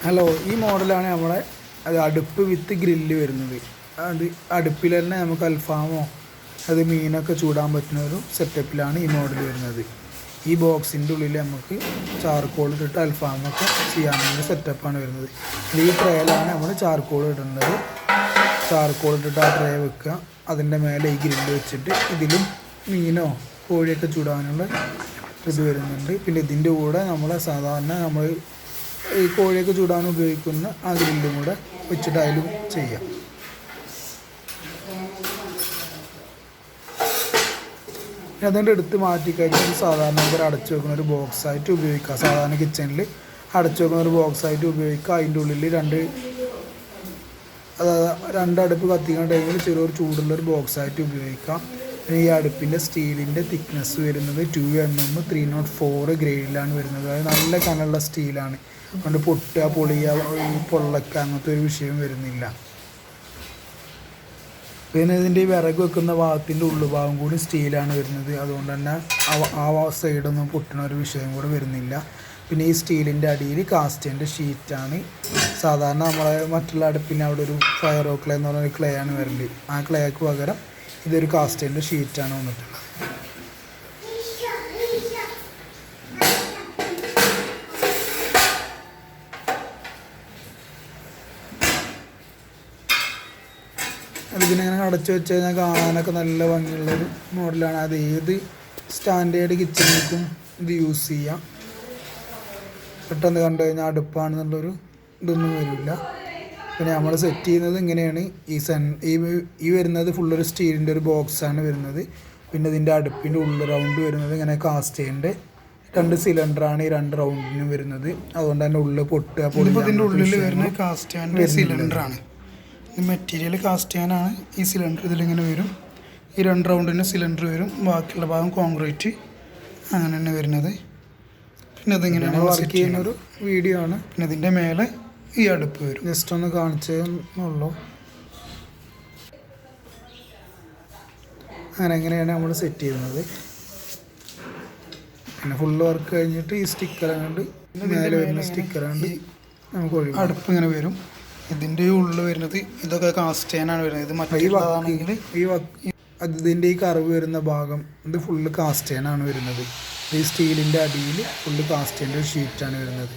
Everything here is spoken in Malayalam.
ഹലോ, ഈ മോഡലാണ് നമ്മളെ അടുപ്പ് വിത്ത് ഗ്രില്ല് വരുന്നത്. അത് അടുപ്പിൽ തന്നെ നമുക്ക് അൽഫാമോ മീനൊക്കെ ചൂടാൻ പറ്റുന്ന ഒരു സെറ്റപ്പിലാണ് ഈ മോഡൽ വരുന്നത്. ഈ ബോക്സിൻ്റെ ഉള്ളിൽ നമുക്ക് ചാർക്കോൾ ഇട്ടിട്ട് അൽഫാമൊക്കെ ചെയ്യാനുള്ള സെറ്റപ്പാണ് വരുന്നത്. ഈ ട്രേയിലാണ് നമ്മൾ ചാർക്കോൾ ഇടുന്നത്. ചാർക്കോൾ ഇട്ടിട്ട് ആ ട്രേ വെക്കുക, അതിൻ്റെ മേലെ ഈ ഗ്രില്ല് വെച്ചിട്ട് ഇതിലും മീനോ കോഴിയൊക്കെ ചൂടാനുള്ള ഇത് വരുന്നുണ്ട്. പിന്നെ ഇതിൻ്റെ കൂടെ നമ്മൾ ഈ കോഴിയൊക്കെ ചൂടാൻ ഉപയോഗിക്കുന്ന ആ ഗ്രില്ലും കൂടെ വെച്ചിട്ട് അതിലും ചെയ്യാം. അതുകൊണ്ട് എടുത്ത് മാറ്റിക്കഴിഞ്ഞാൽ സാധാരണ അടച്ചു വെക്കുന്ന ഒരു ബോക്സായിട്ട് ഉപയോഗിക്കാം. സാധാരണ കിച്ചണിൽ അടച്ചു വെക്കുന്ന ഒരു ബോക്സായിട്ട് ഉപയോഗിക്കാം. അതിൻ്റെ ഉള്ളിൽ രണ്ട് അടുപ്പ് കത്തിക്കുന്ന ടൈമിൽ ചെറിയൊരു ചൂടുള്ളൊരു ബോക്സായിട്ട് ഉപയോഗിക്കാം. പിന്നെ ഈ അടുപ്പിൻ്റെ സ്റ്റീലിൻ്റെ തിക്നെസ് വരുന്നത് 2mm 304 ഗ്രേഡിലാണ് വരുന്നത്. അത് നല്ല കനമുള്ള സ്റ്റീലാണ്. അതുകൊണ്ട് പൊട്ടുക പൊള്ളക്കുക അങ്ങനത്തെ ഒരു വിഷയം വരുന്നില്ല. പിന്നെ ഇതിൻ്റെ ഈ വിറക് വെക്കുന്ന ഭാഗത്തിൻ്റെ ഉള്ളുഭാഗം കൂടി സ്റ്റീലാണ് വരുന്നത്. അതുകൊണ്ട് തന്നെ ആ സൈഡൊന്നും പൊട്ടുന്ന ഒരു വിഷയം കൂടെ വരുന്നില്ല. പിന്നെ ഈ സ്റ്റീലിൻ്റെ അടിയിൽ കാസ്റ്റിൻ്റെ ഷീറ്റാണ്. സാധാരണ നമ്മളെ മറ്റുള്ള അടുപ്പിന് അവിടെ ഒരു ഫയറോ ക്ലേ എന്ന് പറഞ്ഞൊരു ക്ലേ ആണ് വരല്. ആ ക്ലേക്ക് പകരം ഇതൊരു കാസ്റ്റിൻ്റെ ഷീറ്റാണ് വന്നിട്ടുള്ളത്. അതിങ്ങനെ അടച്ചു വെച്ച് കഴിഞ്ഞാൽ കാണാനൊക്കെ നല്ല ഭംഗിയുള്ളൊരു മോഡലാണ്. അത് ഏത് സ്റ്റാൻഡേർഡ് കിച്ചണിലേക്കും ഇത് യൂസ് ചെയ്യാം. പെട്ടെന്ന് കണ്ടു കഴിഞ്ഞാൽ അടുപ്പാണെന്നുള്ളൊരു ഇതൊന്നും വരില്ല. പിന്നെ നമ്മൾ സെറ്റ് ചെയ്യുന്നത് ഇങ്ങനെയാണ്. ഈ വരുന്നത് ഫുള്ളൊരു സ്റ്റീലിൻ്റെ ഒരു ബോക്സാണ് വരുന്നത്. പിന്നെ ഇതിൻ്റെ അടുപ്പിൻ്റെ ഉള്ളിൽ റൗണ്ട് വരുന്നത് ഇങ്ങനെ കാസ്റ്റേൻ്റെ 2 സിലിണ്ടറാണ് ഈ 2 റൗണ്ടിനും വരുന്നത്. അതുകൊണ്ട് തന്നെ ഉള്ളിൽ പൊട്ടുക ഇതിൻ്റെ ഉള്ളിൽ വരുന്ന കാസ്റ്റേൻ്റെ സിലിണ്ടറാണ്. മെറ്റീരിയൽ കാസ്റ്റ് ചെയ്യാനാണ് ഈ സിലിണ്ടർ. ഇതിലിങ്ങനെ വരും. ഈ 2 റൗണ്ടിന് സിലിണ്ടർ വരും. ബാക്കിയുള്ള ഭാഗം കോൺക്രീറ്റ് അങ്ങനെ തന്നെ വരുന്നത്. പിന്നെ അതിങ്ങനെയാണ് വർക്ക് ചെയ്യുന്നൊരു വീഡിയോ ആണ്. പിന്നെ ഇതിൻ്റെ മേലെ ഈ അടുപ്പ് വരും. ജസ്റ്റ് ഒന്ന് കാണിച്ചേന്നുള്ളൂ. അങ്ങനെ എങ്ങനെയാണ് നമ്മൾ സെറ്റ് ചെയ്യുന്നത്. പിന്നെ ഫുള്ള് വർക്ക് കഴിഞ്ഞിട്ട് ഈ സ്റ്റിക്കർ കൊണ്ട് മേലെ വരുന്ന സ്റ്റിക്കർ കൊണ്ട് നമുക്ക് ഒഴിവാക്കാം. അടുപ്പ് ഇങ്ങനെ വരും. ഇതിൻ്റെ ഉള്ളിൽ വരുന്നത് ഇതൊക്കെ കാസ്റ്റേനാണ് വരുന്നത്. ഇത് മറ്റേതാണെങ്കിൽ ഇതിൻ്റെ ഈ കർവ് വരുന്ന ഭാഗം ഇത് ഫുള്ള് കാസ്റ്റേനാണ് വരുന്നത്. ഈ സ്റ്റീലിൻ്റെ അടിയിൽ ഫുള്ള് കാസ്റ്റേൻ്റെ ഷീറ്റാണ് വരുന്നത്.